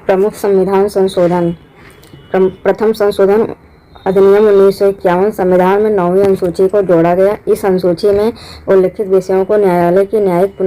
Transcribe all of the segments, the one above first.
प्रमुख संविधान संशोधन। प्रथम संशोधन अधिनियम 1951 संविधान में 9वीं अनुसूची को जोड़ा गया। इस अनुसूची में उल्लिखित विषयों को न्यायालय की न्यायिक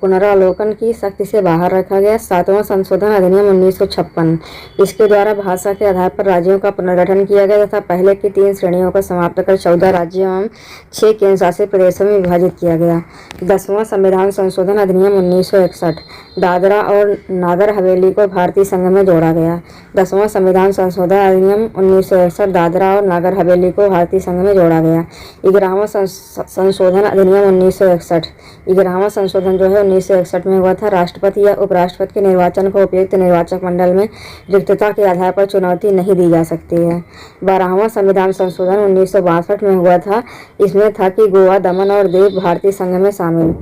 पुनरावलोकन की शक्ति से बाहर रखा गया। 7वां संशोधन अधिनियम 1956, इसके द्वारा भाषा के आधार पर राज्यों का पुनर्गठन किया गया तथा पहले की 3 श्रेणियों को समाप्त कर 14 राज्यों एवं 6 केंद्र शासित प्रदेशों में विभाजित किया गया। 10वां संविधान संशोधन अधिनियम 1961, दादरा और नागर हवेली को भारतीय संघ में जोड़ा गया। 10वां संविधान संशोधन अधिनियम 1961, दादरा और नागर हवेली को भारतीय संघ में जोड़ा गया। 11वां संशोधन अधिनियम 1961। 11वां संशोधन जो है 1961 में हुआ था। राष्ट्रपति या उपराष्ट्रपति के निर्वाचन को उपयुक्त निर्वाचक मंडल में रिक्तता के आधार पर चुनौती नहीं दी जा सकती है। 12वां संविधान संशोधन 1962 में हुआ था। इसमें था कि गोवा, दमन और दीव भारतीय संघ में शामिल।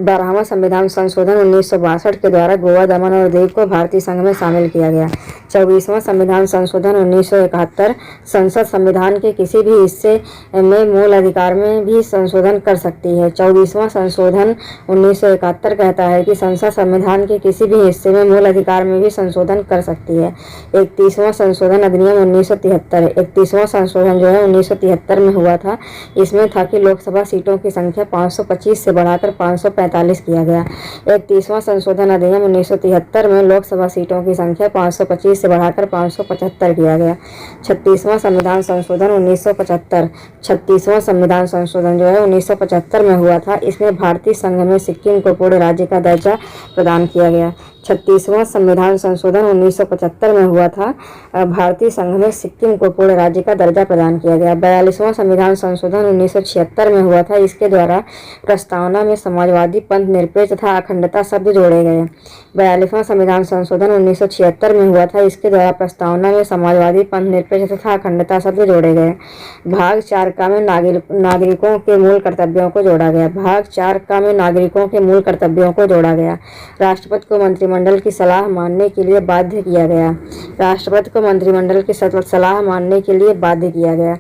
12वां संविधान संशोधन 1962 के द्वारा गोवा, दमन और दीव को भारतीय संघ में शामिल किया गया। 24वां संविधान संशोधन 1971, संसद संविधान के किसी भी हिस्से में मूल अधिकार में भी संशोधन कर सकती है। 24वां संशोधन 1971 कहता है कि संसद संविधान के किसी भी हिस्से में मूल अधिकार में भी संशोधन कर सकती है। 31वां संशोधन अधिनियम 1973। 31वां संशोधन जो है 1973 में हुआ था। इसमें था कि लोकसभा सीटों की संख्या 525 से बढ़ाकर 545 किया गया। 31वां संशोधन अधिनियम 1973 में लोकसभा सीटों की संख्या 525 से बढ़ाकर 575 किया गया। 36वां संविधान संशोधन 1975। 36वां संविधान संशोधन जो है 1975 में हुआ था। इसमें भारतीय संघ में सिक्किम को पूर्ण राज्य का दर्जा प्रदान किया गया। 36वां संविधान संशोधन 1975 में हुआ था। भारतीय संघ में सिक्किम को पूर्ण राज्य का दर्जा प्रदान किया गया। 42वां संविधान संशोधन 1976 में हुआ था। इसके द्वारा प्रस्तावना में समाजवादी, पंथ निरपेक्ष तथा अखंडता शब्द जोड़े गए। 42वां संविधान संशोधन 1976 में हुआ था। इसके द्वारा प्रस्तावना में समाजवादी, पंथ निरपेक्ष तथा अखंडता शब्द जोड़े गए। भाग 4 का में नागरिकों के मूल कर्तव्यों को जोड़ा गया। भाग 4 का में नागरिकों के मूल कर्तव्यों को जोड़ा गया। राष्ट्रपति को मंत्रिमंडल की सलाह मानने के लिए बाध्य किया गया। राष्ट्रपति को मंत्रिमंडल की सलाह मानने के लिए बाध्य किया गया।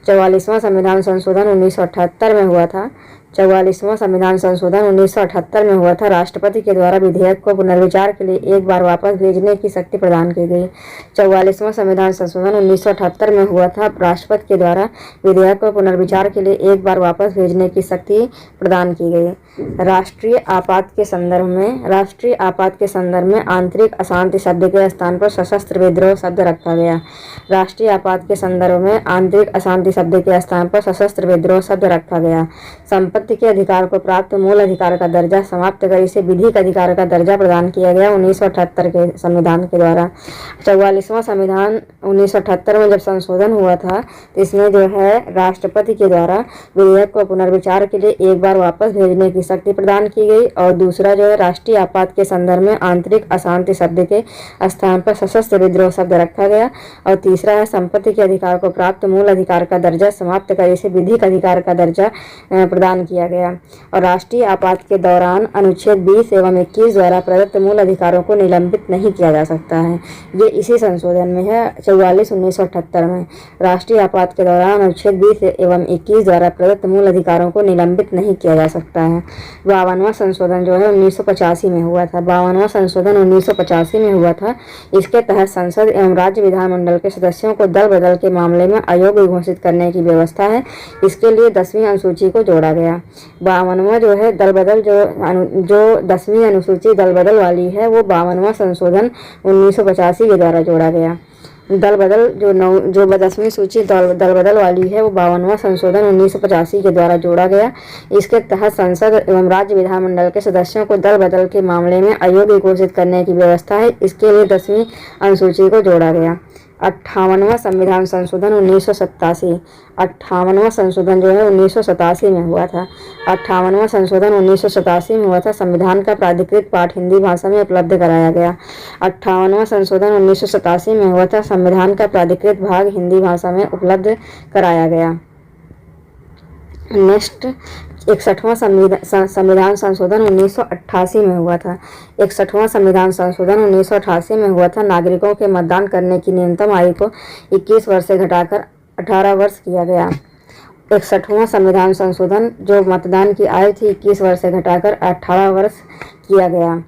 44वां संविधान संशोधन 1978 में हुआ था। 44वां संविधान संशोधन 1978 में हुआ था। राष्ट्रपति के द्वारा विधेयक को पुनर्विचार के लिए एक बार वापस भेजने की शक्ति प्रदान की गई। 44वां संविधान संशोधन 1978 में हुआ था। राष्ट्रपति के द्वारा विधेयक को पुनर्विचार के लिए एक बार वापस भेजने की शक्ति प्रदान की गई। राष्ट्रीय आपात के संदर्भ में आंतरिक अशांति शब्द के स्थान पर सशस्त्र विद्रोह शब्द रखा गया। राष्ट्रीय आपात के संदर्भ में आंतरिक अशांति शब्द के स्थान पर सशस्त्र विद्रोह शब्द रखा गया। संपत्ति के अधिकार को प्राप्त मूल अधिकार का दर्जा समाप्त कर इसे विधिक अधिकार का दर्जा प्रदान किया गया 1978 के संविधान के द्वारा। 44वां संविधान 1978 में जब संशोधन हुआ था तो इसमें जो है राष्ट्रपति के द्वारा विधेयक को पुनर्विचार के लिए एक बार वापस भेजने की शक्ति प्रदान की गई। और दूसरा जो है राष्ट्रीय आपात के संदर्भ में आंतरिक अशांति शब्द के स्थान पर सशस्त्र विद्रोह शब्द रखा गया। और तीसरा है संपत्ति के अधिकार को प्राप्त मूल अधिकार का दर्जा समाप्त कर इसे विधिक अधिकार का दर्जा प्रदान किया गया। और राष्ट्रीय आपात के दौरान अनुच्छेद 20 एवं 21 द्वारा प्रदत्त मूल अधिकारों को निलंबित नहीं किया जा सकता है। ये इसी संशोधन में है 44/1978 में। राष्ट्रीय आपात के दौरान अनुच्छेद 20 एवं 21 द्वारा प्रदत्त मूल अधिकारों को निलंबित नहीं किया जा सकता है। 52वां संशोधन जो है 1985 में हुआ था। 52वां संशोधन 1985 में हुआ था। इसके तहत संसद एवं राज्य विधानमंडल के सदस्यों को दल बदल के मामले में अयोग्य घोषित करने की व्यवस्था है। इसके लिए 10वीं अनुसूची को जोड़ा गया। 52वां जो है दल बदल जो 10वीं अनुसूची दल बदल वाली है वो 52वां संशोधन 1985 के द्वारा जोड़ा गया। दल बदल जो 10वीं सूची दल बदल वाली है वो 52वां संशोधन 1985 के द्वारा जोड़ा गया। इसके तहत संसद एवं राज्य विधानमंडल के सदस्यों को दल बदल के मामले में अयोग्य घोषित करने की व्यवस्था है। इसके लिए 10वीं अनुसूची को जोड़ा गया। 58वां संविधान संशोधन 1987। 58वां संशोधन जो है 1987 में हुआ था। 58वां संशोधन 1987 में हुआ था। संविधान का प्राधिकृत पाठ हिंदी भाषा में उपलब्ध कराया गया। 58वां संशोधन 1987 में हुआ था। संविधान का प्राधिकृत भाग हिंदी भाषा में उपलब्ध कराया गया। नेक्स्ट 61वां संविधान संशोधन 1988 में हुआ था। 61वां संविधान संशोधन 1988 में हुआ था। नागरिकों के मतदान करने की न्यूनतम आयु को 21 वर्ष से घटाकर 18 वर्ष किया गया। 61वां संविधान संशोधन जो मतदान की आयु थी 21 वर्ष से घटाकर 18 वर्ष किया गया।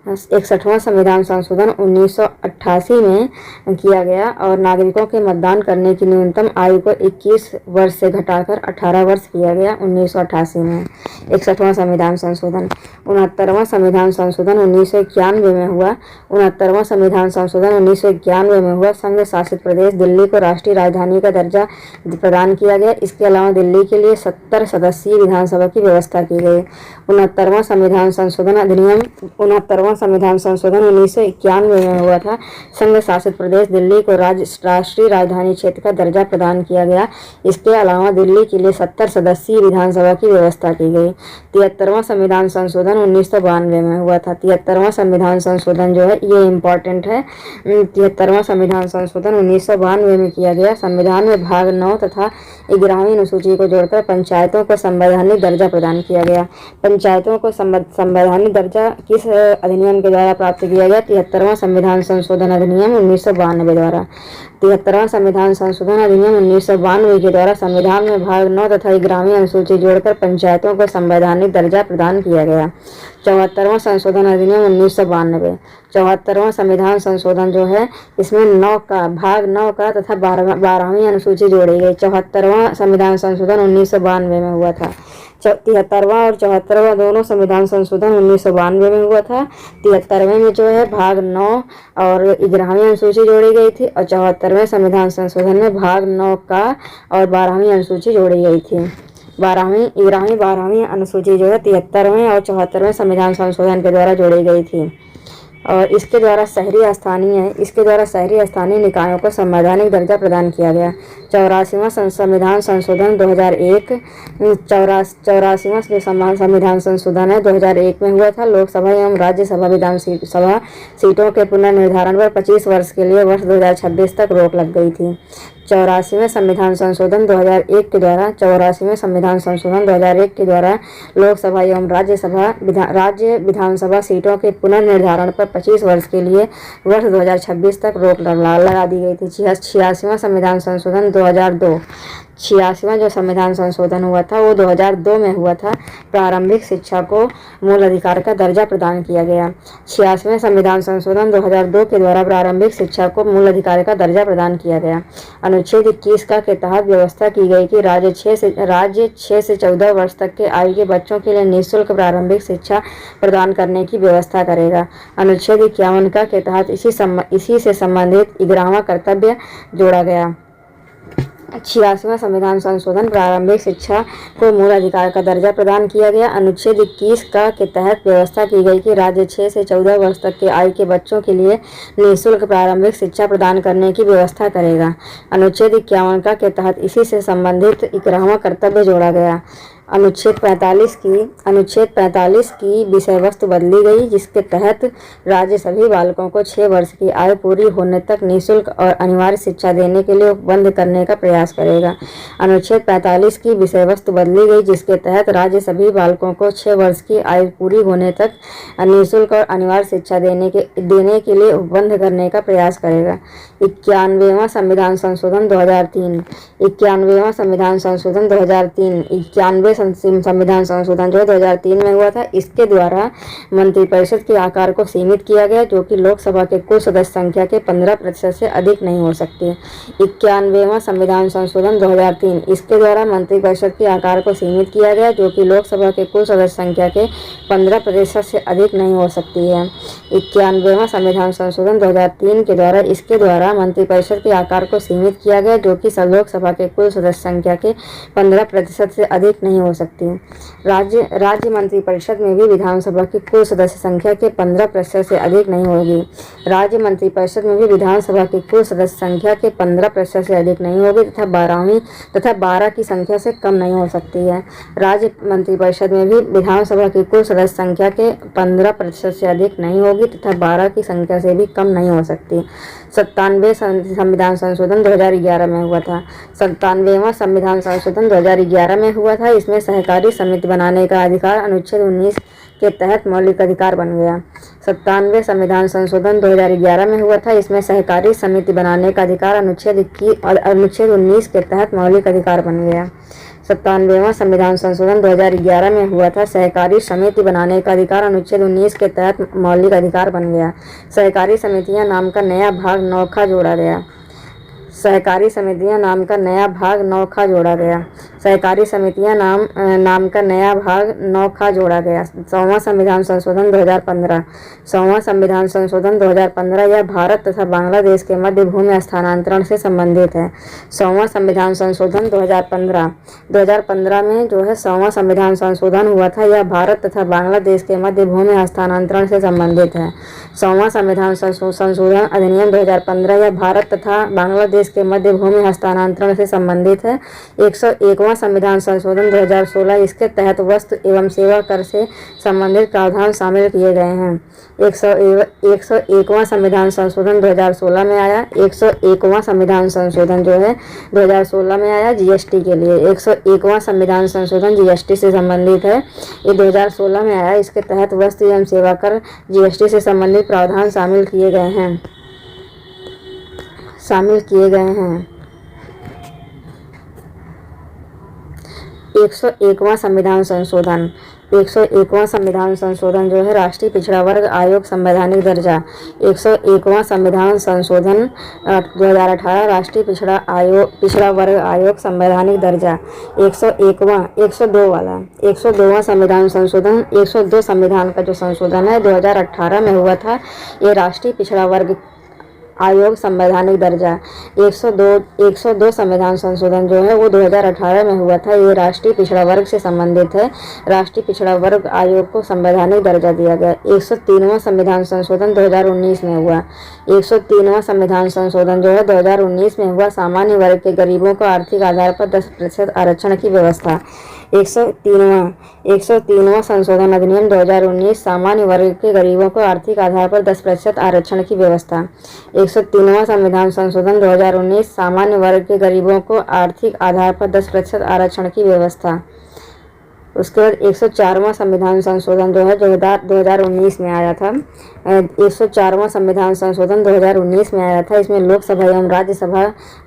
61वां संविधान संशोधन 1988 में किया गया और नागरिकों के मतदान करने की न्यूनतम आयु को 21 वर्ष से घटाकर 18 वर्ष किया गया 1988 में। 61वां संविधान संशोधन। 69वां संविधान संशोधन 1991 में हुआ। 69वां संविधान संशोधन 1991 में हुआ। संघ शासित प्रदेश दिल्ली को राष्ट्रीय राजधानी का दर्जा प्रदान किया गया। इसके अलावा दिल्ली के लिए 70 सदस्यीय विधानसभा की व्यवस्था की गई। 69वां संविधान संशोधन अधिनियम 69वां संविधान संशोधन 1991 में हुआ था। संघ शासित प्रदेश दिल्ली को राष्ट्रीय राजधानी क्षेत्र का दर्जा प्रदान किया गया। इसके अलावा दिल्ली के लिए 70 सदस्यीय विधानसभा की व्यवस्था की गई। 73वां संविधान संशोधन 1992 में हुआ था। 73वां संविधान संशोधन जो है ये इम्पोर्टेंट है। 73वां संविधान संशोधन 1992 में किया गया। संविधान में भाग 9 तथा 11वीं अनुसूची को जोड़कर पंचायतों को संवैधानिक दर्जा प्रदान किया गया। पंचायतों को संवैधानिक दर्जा किस अधिनियम के द्वारा प्राप्त किया गया? 73वां संविधान संशोधन अधिनियम 1992 द्वारा। 73वां संविधान संशोधन अधिनियम 1992 के द्वारा संविधान में भाग 9 तथा 11वीं अनुसूची जोड़कर पंचायतों को संवैधानिक दर्जा प्रदान किया गया। 74वां संशोधन अधिनियम 1992। 74वां संविधान संशोधन जो है इसमें भाग 9 का तथा 12वीं अनुसूची जोड़ी गई। 74वां संविधान संशोधन 1992 में हुआ था। 73वां और 74वां दोनों संविधान संशोधन 1992 में हुआ था। 73वें में जो है भाग 9 और 11वीं अनुसूची जोड़ी गई थी और 74वें संविधान संशोधन में भाग 9 का और 12वीं अनुसूची जोड़ी गई थी। 12वीं अनुसूची जो है 73वें और 74वें संविधान संशोधन के द्वारा जोड़ी गई थी और इसके द्वारा शहरी स्थानीय निकायों को संवैधानिक दर्जा प्रदान किया गया। 84वां संविधान संशोधन 2001। 84वां जो संविधान संशोधन है 2001 में हुआ था। लोकसभा एवं राज्यसभा विधानसभा सीटों के पुनर्निर्धारण पर 25 वर्ष के लिए वर्ष 2026 तक रोक लग गई थी। 84वें संविधान संशोधन 2001 के द्वारा 84वें संविधान संशोधन 2001 के द्वारा लोकसभा एवं राज्य विधानसभा सीटों के पुनर्निर्धारण पर 25 वर्ष के लिए वर्ष 2026 तक रोक लगा दी गई थी। 86वां संविधान संशोधन 2002। 86वां जो संविधान संशोधन हुआ था वो 2002 में हुआ था। प्रारंभिक शिक्षा को मूल अधिकार का दर्जा प्रदान किया गया। 86वें संविधान संशोधन 2002 के द्वारा प्रारंभिक शिक्षा को मूल अधिकार का दर्जा प्रदान किया गया। अनुच्छेद 21 का के तहत व्यवस्था की गई कि राज्य 6 से 14 वर्ष तक के आयु के बच्चों के लिए निःशुल्क प्रारंभिक शिक्षा प्रदान करने की व्यवस्था करेगा। अनुच्छेद 51 का के तहत इसी से संबंधित 11वां कर्तव्य जोड़ा गया। 86वां संविधान संशोधन प्रारंभिक शिक्षा को मूल अधिकार का दर्जा प्रदान किया गया। अनुच्छेद 21 का के तहत व्यवस्था की गई कि राज्य 6 से 14 वर्ष तक के आयु के बच्चों के लिए निःशुल्क प्रारंभिक शिक्षा प्रदान करने की व्यवस्था करेगा। अनुच्छेद 51 का के तहत इसी से संबंधित 11वां कर्तव्य जोड़ा गया। अनुच्छेद 45 की विषय वस्तु बदली गई, जिसके तहत राज्य सभी बालकों को 6 वर्ष की आयु पूरी होने तक निःशुल्क और अनिवार्य शिक्षा देने के लिए उपबंध करने का प्रयास करेगा। अनुच्छेद 45 की विषय वस्तु बदली गई, जिसके तहत राज्य सभी बालकों को 6 वर्ष की आयु पूरी होने तक निःशुल्क और अनिवार्य शिक्षा देने के लिए उपबंध करने का प्रयास करेगा। 91वां संविधान संशोधन 2003। 91वां संविधान संशोधन 2003। 91 संविधान संशोधन जो 2003 में हुआ था। इसके द्वारा मंत्रिपरिषद के आकार को सीमित किया गया, जो कि लोकसभा के कुल सदस्य संख्या के 15% से अधिक नहीं हो सकती। 91वां संविधान संशोधन 2003। इसके द्वारा मंत्रिपरिषद के आकार को सीमित किया गया, जो कि लोकसभा के कुल सदस्य संख्या के 15% से अधिक नहीं हो सकती है। 91वां संविधान संशोधन 2003 के द्वारा इसके द्वारा मंत्रिपरिषद के आकार को सीमित किया गया, जो कि लोकसभा के कुल सदस्य संख्या के 15% से अधिक नहीं हो सकती। राज्य मंत्रिपरिषद में भी विधानसभा की कुल सदस्य संख्या के 15% से अधिक नहीं होगी। राज्य मंत्रिपरिषद में भी विधानसभा की कुल सदस्य संख्या के 15% से अधिक नहीं होगी तथा 12 की संख्या से कम नहीं हो सकती है। राज्य मंत्रिपरिषद में भी विधानसभा की कुल सदस्य संख्या के 15% से अधिक नहीं होगी तथा 12 की संख्या से भी कम नहीं हो सकती। 97वें संविधान संशोधन 2011 में हुआ था। 97वां संविधान संशोधन 2011 में हुआ था। इसमें सहकारी समिति बनाने का अधिकार अनुच्छेद 19 के तहत मौलिक अधिकार बन गया। 97वें संविधान संशोधन 2011 में हुआ था। इसमें सहकारी समिति बनाने का अधिकार अनुच्छेद 19 के तहत मौलिक अधिकार बन गया। 97वां संविधान संशोधन 2011 में हुआ था। सहकारी समिति बनाने का अधिकार अनुच्छेद 19 के तहत मौलिक अधिकार बन गया। सहकारी समितियां नाम का नया भाग 9 खा जोड़ा गया। सहकारी समितियां नाम का नया भाग 9 खा जोड़ा गया। सहकारी समितियां नाम का नया भाग 9 खा जोड़ा गया। 100वां संविधान संशोधन 2015। 100वां संविधान संशोधन 2015 यह भारत तथा बांग्लादेश के मध्य भूमि हस्तांतरण से संबंधित है। 100वां संविधान संशोधन 2015 में जो है 100वां संविधान संशोधन हुआ था, यह भारत तथा बांग्लादेश के मध्य भूमि हस्तांतरण से संबंधित है। 100वां संविधान संशोधन अधिनियम 2015 यह भारत तथा बांग्लादेश के मध्य भूमि हस्तांतरण से संबंधित है। 101वां संविधान संशोधन 2016 इसके तहत वस्तु एवं सेवा कर से संबंधित प्रावधान शामिल किए गए हैं। 101वां संविधान संशोधन 2016 में आया। 101वां संविधान संशोधन जो है 2016 में आया जीएसटी के लिए। 101वां संविधान संशोधन जीएसटी से संबंधित है, ये 2016 में आया। इसके तहत वस्तु एवं सेवा कर जीएसटी से संबंधित प्रावधान शामिल किए गए हैं। 101वां संविधान संशोधन 101वां संविधान संशोधन जो है राष्ट्रीय पिछड़ा वर्ग आयोग संवैधानिक दर्जा। 101वां संविधान संशोधन 2018 राष्ट्रीय पिछड़ा वर्ग आयोग संवैधानिक दर्जा। 102वां संविधान संशोधन 102 संविधान का जो संशोधन है 2018 में हुआ था, ये राष्ट्रीय पिछड़ा वर्ग आयोग संवैधानिक दर्जा। 102 संविधान संशोधन जो है वो 2018 में हुआ था, ये राष्ट्रीय पिछड़ा वर्ग से संबंधित है। राष्ट्रीय पिछड़ा वर्ग आयोग को संवैधानिक दर्जा दिया गया। 103वां संविधान संशोधन 2019 में हुआ। 103वां संविधान संशोधन जो है 2019 में हुआ। सामान्य वर्ग के गरीबों को आर्थिक आधार पर 10% आरक्षण की व्यवस्था। 103वां संशोधन अधिनियम 2019 सामान्य वर्ग के गरीबों को आर्थिक आधार पर 10% आरक्षण की व्यवस्था। 103वां संविधान संशोधन 2019 सामान्य वर्ग के गरीबों को आर्थिक आधार पर 10% आरक्षण की व्यवस्था। उसके बाद 104वां संविधान संशोधन जो है 2019 में आया था। 104वां संविधान संशोधन 2019 में आया था। इसमें लोकसभा एवं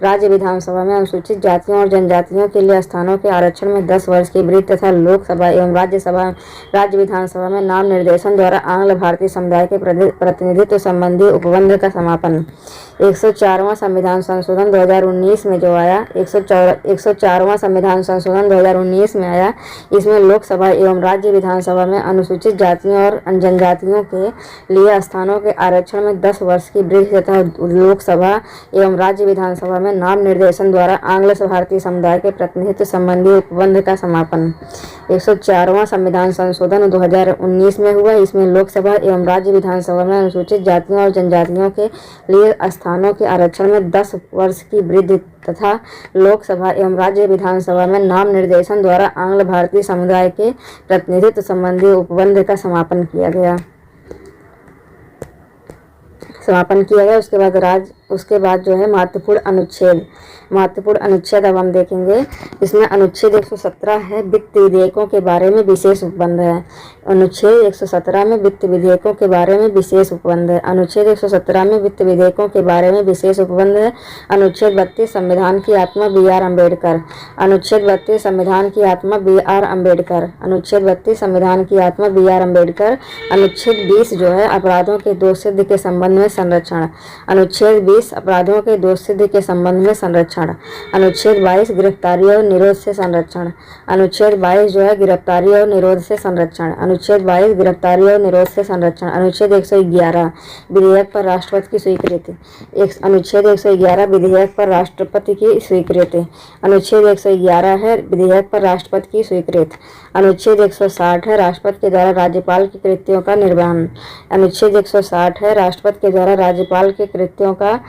राज्य विधानसभा में अनुसूचित जातियों और जनजातियों के लिए स्थानों के आरक्षण में 10 वर्ष की वृद्धि तथा लोकसभा एवं राज्य विधानसभा में नाम निर्देशन द्वारा आंग्ल भारतीय समुदाय के प्रतिनिधित्व संबंधी उपबंध का समापन। 104वां संविधान संशोधन 2019 में जो आया 104वां संविधान संशोधन 2019 में आया। इसमें लोकसभा एवं राज्य विधानसभा में अनुसूचित जातियों और जनजातियों के लिए स्थानों के आरक्षण में 10 वर्ष की वृद्धि तथा लोकसभा एवं राज्य विधानसभा में नाम निर्देशन द्वारा आंग्ल भारतीय समुदाय के प्रतिनिधित्व संबंधी उपबंध का समापन। 104वां संविधान संशोधन 2019 में हुआ। इसमें लोकसभा एवं राज्य विधानसभा में अनुसूचित जातियों और जनजातियों के लिए स्थानों के आरक्षण में 10 वर्ष की वृद्धि तथा लोकसभा एवं राज्य विधानसभा में नाम निर्देशन द्वारा आंग्ल भारतीय समुदाय के प्रतिनिधित्व संबंधी उपबंध का समापन किया गया। उसके बाद जो है महत्वपूर्ण अनुच्छेद अब हम देखेंगे। इसमें अनुच्छेद 117 है, वित्त विधेयकों के बारे में विशेष उपबंध है। अनुच्छेद 117 में वित्त विधेयकों के बारे में विशेष उपबंध है। अनुच्छेद 117 में वित्त विधेयकों के बारे में विशेष उपबंध है। अनुच्छेद 32 संविधान की आत्मा B.R. अम्बेडकर। अनुच्छेद 32 संविधान की आत्मा B.R. अम्बेडकर। अनुच्छेद 32 संविधान की आत्मा B.R. अम्बेडकर। अनुच्छेद 20 जो है अपराधों के दोष सिद्ध के संबंध में संरक्षण। अनुच्छेद 20 अपराधों के दोष सिद्ध के संबंध में संरक्षण। अनुच्छेद 22 गिरफ्तारी और निरोध से संरक्षण। अनुच्छेद 22 जो है गिरफ्तारी और निरोध से संरक्षण। अनुच्छेद 22 गिरफ्तारी और निरोध से संरक्षण। अनुच्छेद 111 विधेयक पर राष्ट्रपति की स्वीकृति। अनुच्छेद 111 विधेयक पर राष्ट्रपति की स्वीकृति। अनुच्छेद 111 है विधेयक पर राष्ट्रपति की स्वीकृति। अनुच्छेद 160 है राष्ट्रपति के द्वारा राज्यपाल के कृत्यों का निर्वहन। अनुच्छेद 160 है राष्ट्रपति के द्वारा राज्यपाल के कृत्यों का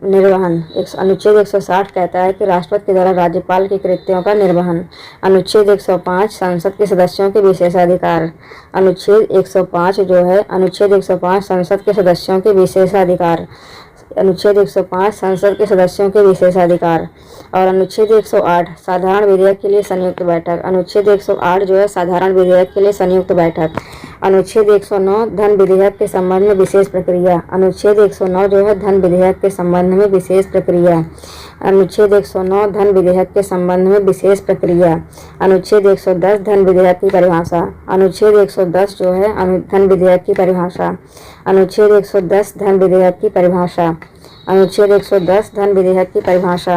निर्वहन। अनुच्छेद 160 कहता है कि राष्ट्रपति के द्वारा राज्यपाल के कृत्यों का निर्वहन। अनुच्छेद 105 संसद के सदस्यों के विशेषाधिकार। अनुच्छेद 105 जो है अनुच्छेद 105 संसद के सदस्यों के विशेषाधिकार। अनुच्छेद 105 संसद के सदस्यों के विशेषाधिकार। और अनुच्छेद 108 साधारण विधेयक के लिए संयुक्त बैठक। अनुच्छेद 108 जो है साधारण विधेयक के लिए संयुक्त बैठक। अनुच्छेद 109 धन विधेयक के संबंध में विशेष प्रक्रिया। अनुच्छेद 109 जो है धन विधेयक के संबंध में विशेष प्रक्रिया। अनुच्छेद 109 धन विधेयक के संबंध में विशेष प्रक्रिया। अनुच्छेद 110 धन विधेयक की परिभाषा। अनुच्छेद 110 जो है धन विधेयक की परिभाषा। अनुच्छेद 110 धन विधेयक की परिभाषा। अनुच्छेद 110 धन विधेयक की परिभाषा।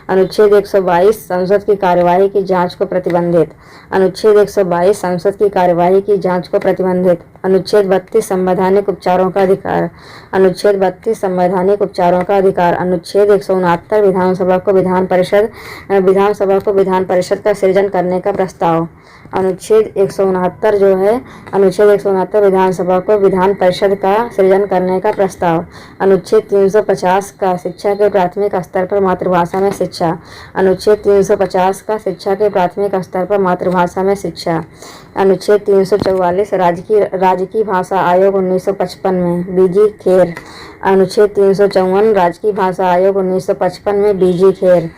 अनुच्छेद 122 संसद की कार्यवाही की जांच को प्रतिबंधित। अनुच्छेद 122 संसद की कार्यवाही की जांच को प्रतिबंधित। अनुच्छेद 32 संवैधानिक उपचारों का अधिकार। अनुच्छेद 32 संवैधानिक उपचारों का अधिकार। अनुच्छेद 169 विधानसभा को विधान परिषद का सृजन करने का प्रस्ताव। अनुच्छेद 169 जो है अनुच्छेद 169 विधानसभा को विधान परिषद का सृजन करने का प्रस्ताव। अनुच्छेद 350 का शिक्षा के प्राथमिक स्तर पर मातृभाषा में शिक्षा। अनुच्छेद 350 का शिक्षा के प्राथमिक स्तर पर मातृभाषा में शिक्षा। अनुच्छेद 344 राजकीय भाषा आयोग 1955 में बीजी खेर। अनुच्छेद 354 राजकीय भाषा आयोग 1955 में बीजी खेर।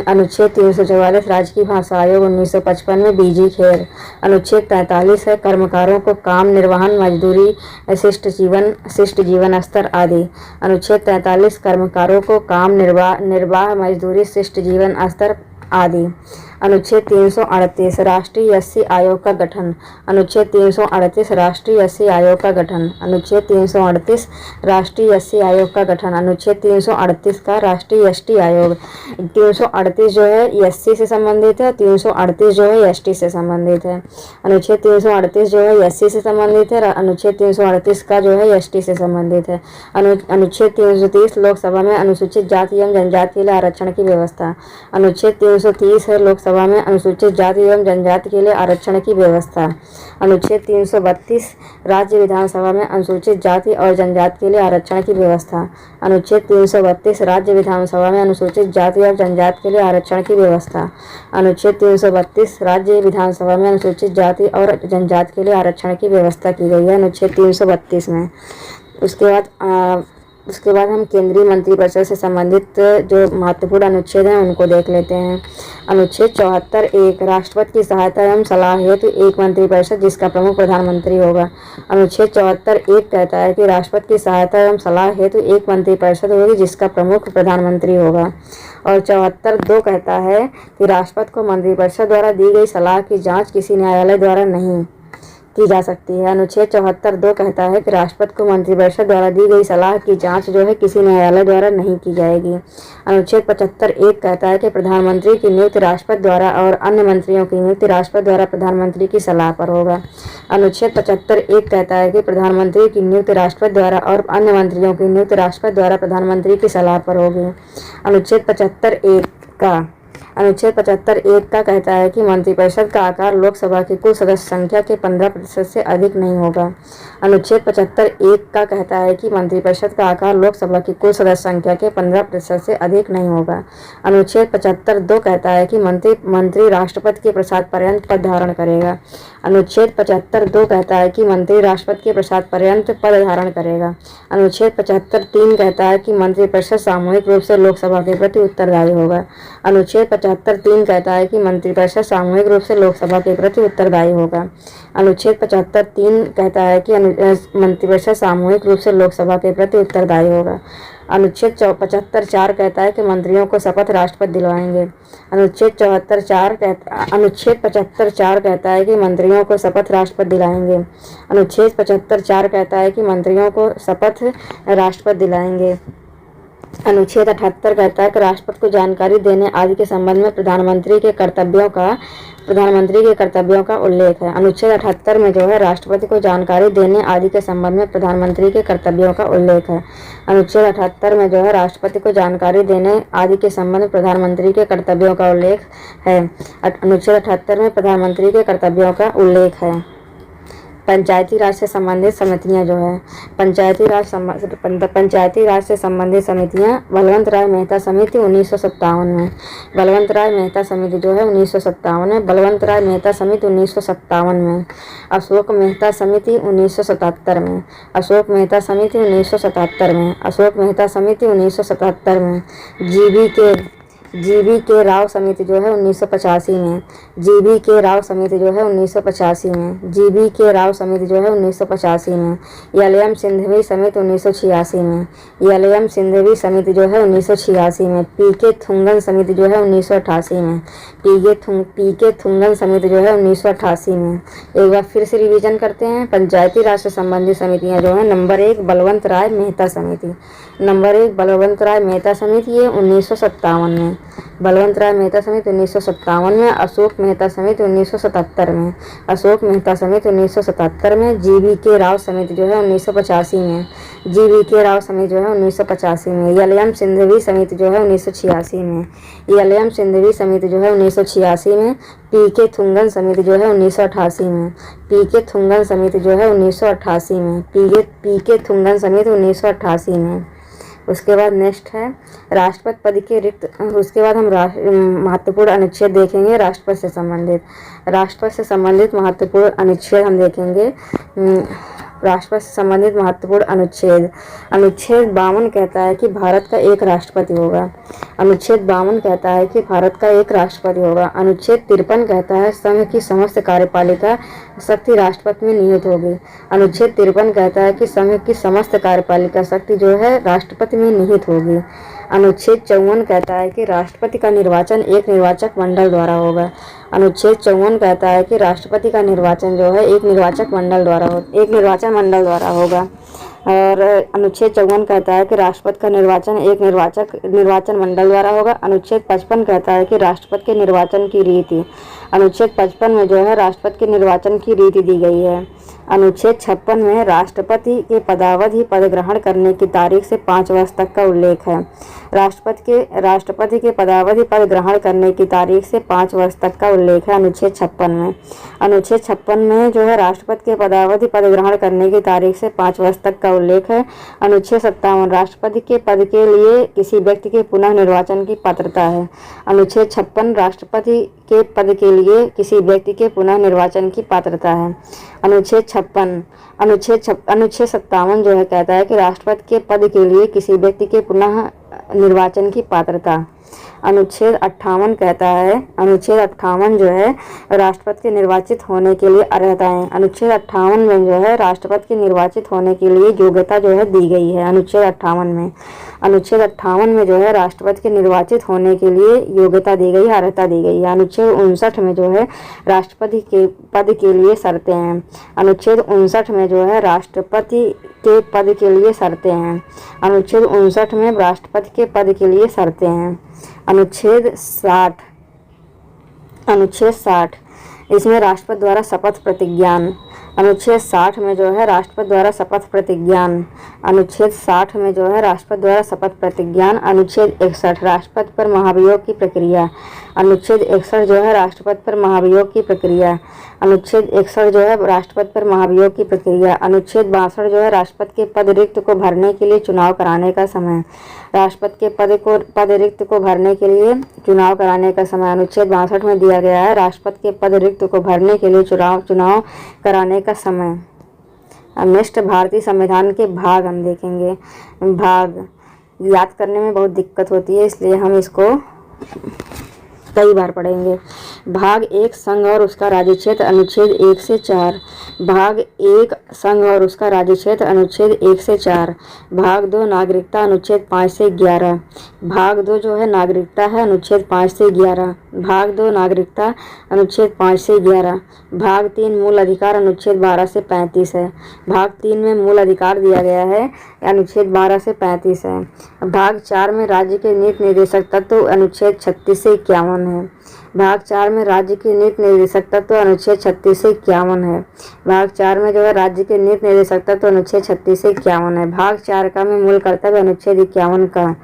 अनुच्छेद 344 राजकीय भाषा आयोग 1955 में बीजी खेर। अनुच्छेद 43 है कर्मकारों को काम निर्वहन मजदूरी शिष्ट जीवन स्तर आदि। अनुच्छेद 43 कर्मकारों को काम निर्वाह मजदूरी शिष्ट जीवन स्तर आदि। अनुच्छेद 338 राष्ट्रीय एससी आयोग का गठन। अनुच्छेद 338 राष्ट्रीय एससी आयोग का गठन। अनुच्छेद 338 राष्ट्रीय एससी आयोग का गठन। अनुच्छेद 338 का राष्ट्रीय एसटी आयोग। 338 जो है एससी से संबंधित है, 338 जो है एसटी से संबंधित है। अनुच्छेद 338 जो है एससी से संबंधित है, अनुच्छेद 338 का जो है एसटी से संबंधित है। अनुच्छेद 330 लोकसभा में अनुसूचित जाति एवं जनजाति के लिए आरक्षण की व्यवस्था। अनुच्छेद 330 है लोकसभा में अनुसूचित जाति एवं जनजाति के लिए आरक्षण की व्यवस्था। अनुच्छेद 332 राज्य विधानसभा में अनुसूचित जाति और जनजाति के लिए आरक्षण की व्यवस्था। अनुच्छेद 332 राज्य विधानसभा में अनुसूचित जाति और जनजाति के लिए आरक्षण की व्यवस्था। अनुच्छेद 332 राज्य विधानसभा में अनुसूचित जाति और जनजाति के लिए आरक्षण की व्यवस्था की गई है अनुच्छेद 332 में। उसके बाद हम केंद्रीय मंत्रिपरिषद से संबंधित जो महत्वपूर्ण अनुच्छेद हैं उनको देख लेते हैं। अनुच्छेद 74(1) राष्ट्रपति की सहायता एवं सलाह हेतु एक मंत्रिपरिषद जिसका प्रमुख प्रधानमंत्री होगा। अनुच्छेद 74(1) कहता है कि राष्ट्रपति की सहायता एवं सलाह हेतु एक मंत्रिपरिषद होगी जिसका प्रमुख प्रधानमंत्री होगा। और 74(2) कहता है कि राष्ट्रपति को मंत्रिपरिषद द्वारा दी गई सलाह की जाँच किसी न्यायालय द्वारा नहीं की जा सकती है। अनुच्छेद 74(2) कहता है कि राष्ट्रपति को मंत्रिपरिषद द्वारा दी गई सलाह की जांच जो है किसी न्यायालय द्वारा नहीं की जाएगी। अनुच्छेद 75(1) कहता है कि प्रधानमंत्री की नियुक्ति राष्ट्रपति द्वारा और अन्य मंत्रियों की नियुक्ति राष्ट्रपति द्वारा प्रधानमंत्री की सलाह पर होगा। अनुच्छेद 75(1) कहता है कि प्रधानमंत्री की नियुक्ति राष्ट्रपति द्वारा और अन्य मंत्रियों की नियुक्ति राष्ट्रपति द्वारा प्रधानमंत्री की सलाह पर होगी। अनुच्छेद 75(1) का कहता है कि मंत्रिपरिषद का आकार लोकसभा की कुल सदस्य संख्या के 15% से अधिक नहीं होगा। अनुच्छेद 75(1) का कहता है कि मंत्रिपरिषद का आकार लोकसभा की कुल सदस्य संख्या के 15% से अधिक नहीं होगा। अनुच्छेद 75(2) कहता है कि मंत्री राष्ट्रपति के प्रसाद पर्यंत पद धारण करेगा। अनुच्छेद 75(2) कहता है कि मंत्री राष्ट्रपति के प्रसाद पर्यंत पद धारण करेगा। अनुच्छेद 75(3) कहता है कि मंत्रिपरिषद सामूहिक रूप से लोकसभा के प्रति उत्तरदायी होगा। अनुच्छेद 75(3) कहता है कि मंत्रिपरिषद सामूहिक रूप से लोकसभा के प्रति उत्तरदायी होगा। अनुच्छेद 75(3) कहता है कि मंत्रिपरिषद सामूहिक रूप से लोकसभा के प्रति उत्तरदायी होगा। अनुच्छेद 75(4) कहता है कि मंत्रियों को शपथ राष्ट्रपति दिलवाएंगे। अनुच्छेद 75(4) कहता है कि मंत्रियों को शपथ राष्ट्रपति दिलाएंगे। अनुच्छेद 75(4) कहता है कि मंत्रियों को शपथ राष्ट्रपति दिलाएंगे। अनुच्छेद 78 कहता है कि राष्ट्रपति को जानकारी देने आदि के संबंध में प्रधानमंत्री के कर्तव्यों का उल्लेख है। अनुच्छेद 78 में जो है राष्ट्रपति को जानकारी देने आदि के संबंध में प्रधानमंत्री के कर्तव्यों का उल्लेख है। अनुच्छेद 78 में जो है राष्ट्रपति को जानकारी देने आदि के संबंध में प्रधानमंत्री के कर्तव्यों का उल्लेख है। अनुच्छेद 78 में प्रधानमंत्री के कर्तव्यों का उल्लेख है। पंचायती राज से संबंधित समितियां जो है पंचायती राज से संबंधित समितियां बलवंत राय मेहता समिति 1957 में। बलवंत राय मेहता समिति जो है 1957 में। बलवंत राय मेहता समिति 1957 में। अशोक मेहता समिति 1977 में। अशोक मेहता समिति 1977 में। अशोक मेहता समिति 1977 में। जीबी के राव समिति जो है 1985 में, जीबी के राव समिति जो है 1985 में, जीबी के राव समिति जो है 1985 में, यलयम सिंधवी समिति 1986 में, यलयम सिंधवी समिति जो है 1986 में, पीके थुंगन समिति जो है 1988 में, पीके थुंगन समिति जो है 1988 में। एक बार फिर से रिवीजन करते हैं। पंचायती राज से संबंधित समितियां जो है, नंबर 1 बलवंत राय मेहता समिति, नंबर 1 बलवंत राय मेहता समिति ये 1957 में, बलवंत राय मेहता समिति 1957 में, अशोक मेहता समिति 1977 में, अशोक मेहता समिति 1977 में, जीबी के राव समिति जो है 1985 में, जीबी के राव समिति जो है 1985 में, यलयम सिंधवी समिति जो है 1986 में, यलयम सिंधवी समिति जो है 1986 में, पीके थुंगन समिति जो है 1988 में, पीके थुंगन समिति जो है 1988 में, पीके थुंगन समिति 1988 में। उसके बाद नेक्स्ट है राष्ट्रपति पद के रिक्त, उसके बाद हम महत्वपूर्ण अनुच्छेद देखेंगे राष्ट्रपति से संबंधित, राष्ट्रपति से संबंधित महत्वपूर्ण अनुच्छेद हम देखेंगे। राष्ट्रपति से संबंधित महत्वपूर्ण अनुच्छेद, अनुच्छेद 52 कहता है कि भारत का एक राष्ट्रपति होगा, अनुच्छेद 52 कहता है कि भारत का एक राष्ट्रपति होगा। अनुच्छेद 53 कहता है संघ की समस्त कार्यपालिका शक्ति राष्ट्रपति में निहित होगी, अनुच्छेद 53 कहता है कि संघ की समस्त कार्यपालिका शक्ति जो है राष्ट्रपति में निहित होगी। अनुच्छेद 54 कहता है कि राष्ट्रपति का निर्वाचन एक निर्वाचक मंडल द्वारा होगा, अनुच्छेद 54 कहता है कि राष्ट्रपति का निर्वाचन जो है एक निर्वाचन मंडल द्वारा होगा। और अनुच्छेद 54 कहता है कि राष्ट्रपति का निर्वाचन एक निर्वाचन मंडल द्वारा होगा। अनुच्छेद 55 कहता है कि राष्ट्रपति के निर्वाचन की रीति, अनुच्छेद 55 में जो है राष्ट्रपति के निर्वाचन की रीति दी गई है। अनुच्छेद 56 में राष्ट्रपति के पदावधि पद ग्रहण करने की तारीख से 5 वर्ष तक का उल्लेख है। राष्ट्रपति के पदावधि पद ग्रहण करने की तारीख से 5 वर्ष तक का उल्लेख है अनुच्छेद 56 में। अनुच्छेद 56 में जो है राष्ट्रपति के पदावधि पद ग्रहण करने की तारीख से 5 वर्ष तक का उल्लेख है। अनुच्छेद 57 राष्ट्रपति के पद के लिए किसी व्यक्ति के पुनः निर्वाचन की पात्रता है। अनुच्छेद 56 राष्ट्रपति के पद के लिए किसी व्यक्ति के पुनः निर्वाचन की पात्रता है। अनुच्छेद 57 जो है कहता है कि राष्ट्रपति के पद के लिए किसी व्यक्ति के पुनः निर्वाचन की पात्रता। अनुच्छेद 58 कहता है, अनुच्छेद 58 जो है राष्ट्रपति के निर्वाचित होने के लिए अर्हताएं, अनुच्छेद 58 में जो है राष्ट्रपति के निर्वाचित होने के लिए योग्यता जो है दी गई है। अनुच्छेद 58 में, अनुच्छेद 58 में जो है राष्ट्रपति के निर्वाचित होने के लिए योग्यता दी गई है, अर्हता दी गई है। अनुच्छेद 59 में जो है राष्ट्रपति के पद के लिए शर्तें हैं। अनुच्छेद 59 में जो है राष्ट्रपति के पद के लिए शर्तें हैं। अनुच्छेद 59 में राष्ट्रपति के पद के लिए शर्तें हैं। अनुच्छेद 60 इसमें राष्ट्रपति द्वारा शपथ प्रतिज्ञान। अनुच्छेद 60 में जो है राष्ट्रपति द्वारा शपथ प्रतिज्ञान। अनुच्छेद 60 में जो है राष्ट्रपति द्वारा शपथ प्रतिज्ञान। अनुच्छेद 61 राष्ट्रपति पर महाभियोग की प्रक्रिया। अनुच्छेद 61 जो है राष्ट्रपति पर महाभियोग की प्रक्रिया। अनुच्छेद 61 जो है राष्ट्रपति पर महाभियोग की प्रक्रिया। अनुच्छेद 62 जो है राष्ट्रपति के पद रिक्त को भरने के लिए चुनाव कराने का समय। राष्ट्रपति के पद रिक्त को भरने के लिए चुनाव कराने का समय अनुच्छेद 62 में दिया गया है। राष्ट्रपति के पद रिक्त को भरने के लिए चुनाव कराने का समय। अब नेक्स्ट भारतीय संविधान के भाग हम देखेंगे। भाग याद करने में बहुत दिक्कत होती है, इसलिए हम इसको कई बार पढ़ेंगे। भाग 1 संघ और उसका राज्य क्षेत्र अनुच्छेद 1 से 4। भाग 1 संघ और उसका राज्य क्षेत्र अनुच्छेद 1 से 4। भाग 2 नागरिकता अनुच्छेद 5 से 11। भाग 2 जो है नागरिकता है अनुच्छेद 5 से 11। भाग 2 नागरिकता अनुच्छेद 5 से 11। भाग 3 मूल अधिकार अनुच्छेद 12 से 35 है। भाग 3 में मूल अधिकार दिया गया है अनुच्छेद 12 से 35 है। भाग 4 में राज्य के नीति निर्देशक तत्व अनुच्छेद 36 से 51 है। भाग 4 में राज्य के नीति निर्देशक तत्व अनुच्छेद 36 से 51 है। भाग 4 में जो है राज्य के नीति निर्देशक तत्व अनुच्छेद 36 से 51 है। भाग 4 का में मूल कर्तव्य अनुच्छेद 51 का।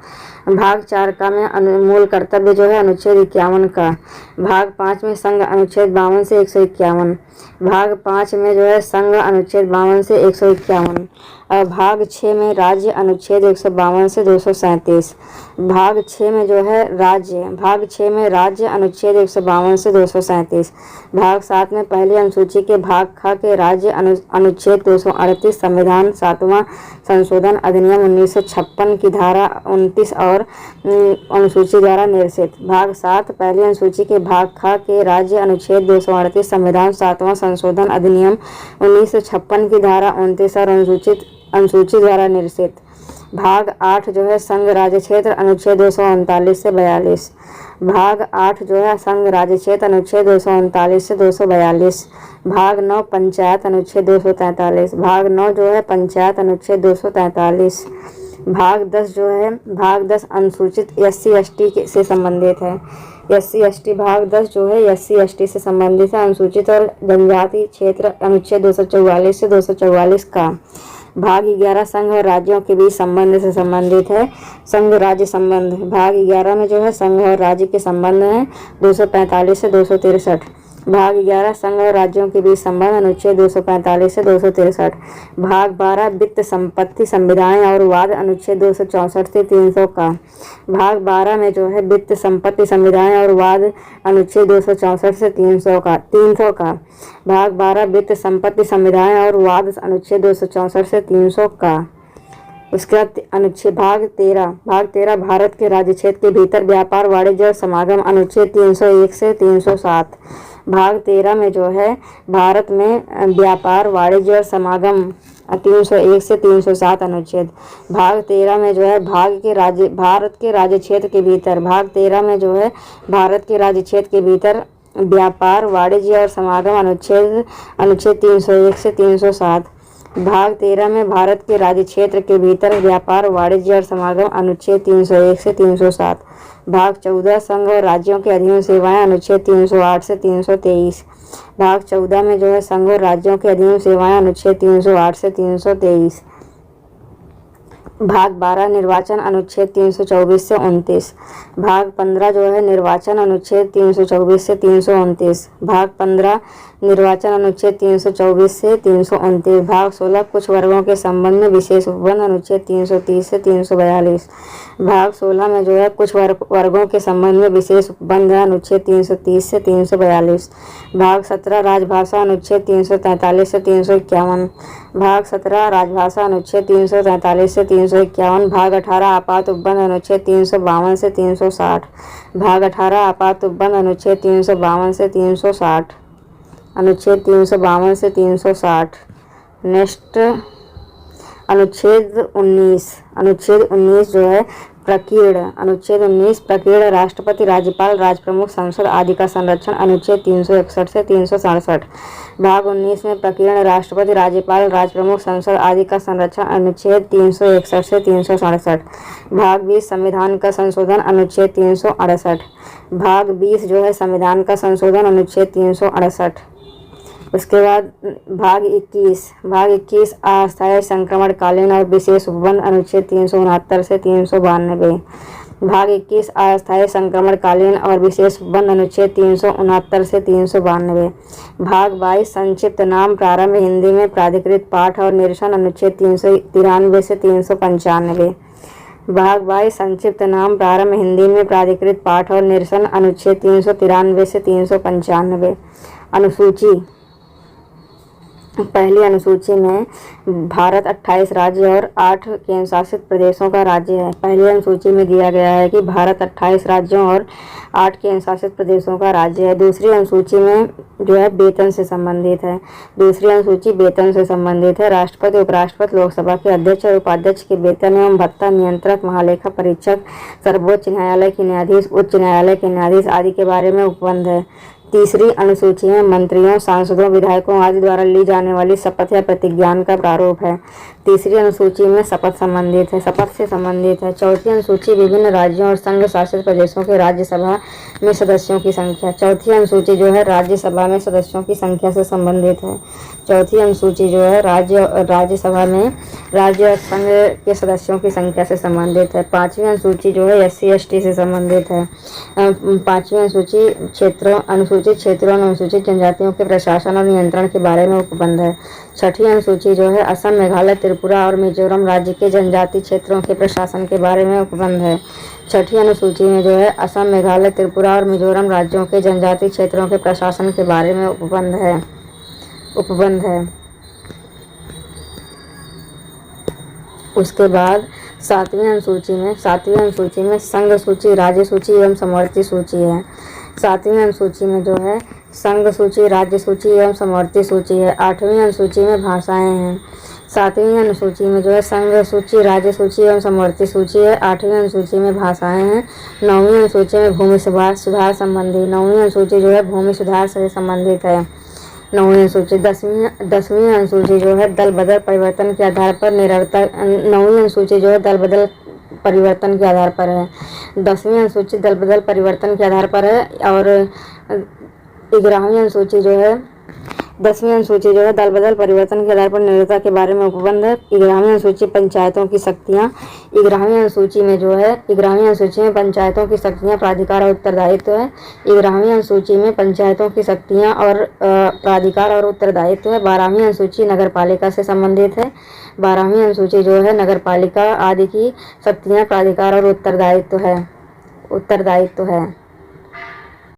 भाग 4 का में मूल कर्तव्य जो है अनुच्छेद 51 का। भाग 5 में संघ अनुच्छेद 52 से 151। भाग 5 में जो है संघ अनुच्छेद 52 से 151। भाग 6 में राज्य अनुच्छेद 152 से 237। भाग 6 में जो है भाग 6 में राज्य अनुच्छेद 152 से 237। भाग 7 में पहली अनुसूची के भाग ख के राज्य अनुच्छेद 238 संविधान 7वां संशोधन अधिनियम 1956 की धारा 29 और अनुसूची द्वारा निर्देशित। भाग 7 पहली अनुसूची के भाग ख के राज्य अनुच्छेद 238 संविधान 7वां संशोधन अधिनियम 1956 की धारा 29 और अनुसूची द्वारा निर्देशित। भाग 8 जो है संघ राज्य क्षेत्र अनुच्छेद 239 से 42। भाग 8 जो है संघ राज्य क्षेत्र अनुच्छेद 239 से 242। भाग 9 पंचायत अनुच्छेद 243। भाग 9 जो है पंचायत अनुच्छेद 243। भाग 10 अनुसूचित SC/ST से संबंधित है। SC/ST भाग 10 जो है SC/ST से संबंधित है। अनुसूचित और जनजाति क्षेत्र अनुच्छेद 244 से 244 का। भाग 11 संघ और राज्यों के बीच संबंध से संबंधित है। संघ राज्य संबंध भाग 11 में जो है संघ और राज्य के संबंध है 245 से 263। भाग 11 संघ और राज्यों के बीच संबंध अनुच्छेद 245 से 263। भाग 12 वित्त संपत्ति संविधाएं और वाद अनुच्छेद 264 से 300 का। भाग 12 में जो है वित्त संपत्ति संविधाएं और वाद अनुच्छेद 264 से 300 का। भाग 12 वित्त संपत्ति संविधाएं और वाद अनुच्छेद 264 से 300 का। उसके बाद अनुच्छेद भाग 13 भारत के राज्य क्षेत्र के भीतर व्यापार वाणिज्य और समागम अनुच्छेद 301 से 307। भाग 13 में जो है भारत में व्यापार वाणिज्य और समागम 301 से 307 अनुच्छेद। भाग 13 में जो है भारत के राज्य क्षेत्र के भीतर। भाग 13 में जो है भारत के राज्य क्षेत्र के भीतर व्यापार वाणिज्य और समागम अनुच्छेद 301 से 307। भाग 13 में भारत के राज्य क्षेत्र के भीतर व्यापार वाणिज्य और समागम अनुच्छेद 301 से 307। भाग 14 संघ और राज्यों के अधीन सेवाएं अनुच्छेद 308 से 323। भाग 14 में जो है संघ और राज्यों के अधीन सेवाएं अनुच्छेद 308 से 323। भाग 12 निर्वाचन अनुच्छेद 324 से 29। भाग 15 जो है निर्वाचन अनुच्छेद 324 से 329। भाग 15 निर्वाचन अनुच्छेद 324 से 329। भाग 16 कुछ वर्गों के संबंध में विशेष उपबंध अनुच्छेद 330 से 342। भाग 16 में जो है कुछ वर्गों के संबंध में विशेष उपबंध है अनुच्छेद 330 से 342। भाग 17 राजभाषा अनुच्छेद 343 से 351। भाग 17 राजभाषा अनुच्छेद 343 से 351। भाग 18 आपात उपबंध अनुच्छेद 352 से 360। भाग 18 आपात उपबंध अनुच्छेद 352 से 360। अनुच्छेद 352 से 360। नेक्स्ट अनुच्छेद 19 जो है प्रकीर्ण। अनुच्छेद 19 प्रकीर्ण राष्ट्रपति राज्यपाल राजप्रमुख संसद आदि का संरक्षण अनुच्छेद 361 से 367। भाग 19 में प्रकीर्ण राष्ट्रपति राज्यपाल राजप्रमुख संसद आदि का संरक्षण अनुच्छेद 361 से 367। भाग 20 संविधान का संशोधन अनुच्छेद 368। भाग 20 जो है संविधान का संशोधन अनुच्छेद 368। उसके बाद भाग 21 अस्थायी संक्रमणकालीन और विशेष उपबंध अनुच्छेद 369 से 392। भाग 21 अस्थायी संक्रमणकालीन और विशेष उपबंध अनुच्छेद 369 से 392। भाग 22 संक्षिप्त नाम प्रारंभ हिंदी में प्राधिकृत पाठ और निरसन अनुच्छेद 393 से 395। भाग 22 संक्षिप्त नाम प्रारंभ हिंदी में प्राधिकृत पाठ और निरसन अनुच्छेद 393 से 395। अनुसूची पहली अनुसूची में भारत 28 राज्य और 8 केंद्र शासित प्रदेशों का राज्य है। पहली अनुसूची में दिया गया है कि भारत 28 राज्यों और 8 केंद्र शासित प्रदेशों का राज्य है। दूसरी अनुसूची में जो है वेतन से संबंधित है। दूसरी अनुसूची वेतन से संबंधित है। राष्ट्रपति उपराष्ट्रपति लोकसभा के अध्यक्ष और उपाध्यक्ष के वेतन एवं भत्ता, नियंत्रक, महालेखा परीक्षक, सर्वोच्च न्यायालय के न्यायाधीश, उच्च न्यायालय के न्यायाधीश आदि के बारे में उपबंध है। तीसरी अनुसूची में मंत्रियों, सांसदों, विधायकों आदि द्वारा ली जाने वाली शपथ या प्रतिज्ञान का प्रारूप है। तीसरी अनुसूची में शपथ से संबंधित है। चौथी अनुसूची विभिन्न राज्यों और संघ शासित प्रदेशों के राज्यसभा में सदस्यों की संख्या। चौथी अनुसूची जो है राज्यसभा में सदस्यों की संख्या से संबंधित है। चौथी अनुसूची जो है राज्यसभा में राज्य और संघ के सदस्यों की संख्या से संबंधित है। पांचवी अनुसूची जो है SC/ST से संबंधित है। पांचवी अनुसूची अनुसूचित क्षेत्रों और अनुसूचित जनजातियों के प्रशासन और नियंत्रण के बारे में उपबंध है। छठी अनुसूची जो है असम, मेघालय, त्रिपुरा और मिजोरम राज्य के जनजातीय क्षेत्रों के प्रशासन के बारे में उपबंध है। छठी अनुसूची में जो है असम, मेघालय, त्रिपुरा और मिजोरम राज्यों के जनजातीय क्षेत्रों के प्रशासन के बारे में उपबंध है। उसके बाद सातवीं अनुसूची में संघ सूची, राज्य सूची एवं समवर्ती सूची है। सातवीं अनुसूची में जो है संघ सूची, राज्य सूची एवं समवर्ती सूची है। आठवीं अनुसूची में भाषाएं हैं। सातवीं अनुसूची में जो है संघ सूची, राज्य सूची एवं समवर्ती सूची है। आठवीं अनुसूची में भाषाएं हैं। नौवीं अनुसूची में भूमि सुधार संबंधी, नौवीं अनुसूची जो है भूमि सुधार से संबंधित है। नौवीं अनुसूची। दसवीं अनुसूची जो है दल बदल परिवर्तन के आधार पर निरंतर, नौवीं अनुसूची जो है दल बदल परिवर्तन के आधार पर है। 10वीं अनुसूची दल बदल परिवर्तन के आधार पर है। और 11वीं अनुसूची जो है 10वीं अनुसूची जो है दल बदल परिवर्तन के आधार पर निरंतरता के बारे में उपबंध है। 11वीं अनुसूची पंचायतों की शक्तियाँ। 11वीं अनुसूची में पंचायतों की शक्तियाँ, प्राधिकार और उत्तरदायित्व है। 11वीं अनुसूची में पंचायतों की शक्तियाँ और प्राधिकार और उत्तरदायित्व है। 12वीं अनुसूची नगरपालिका से संबंधित है। 12वीं अनुसूची जो है नगरपालिका आदि की शक्तियाँ, प्राधिकार और उत्तरदायित्व है।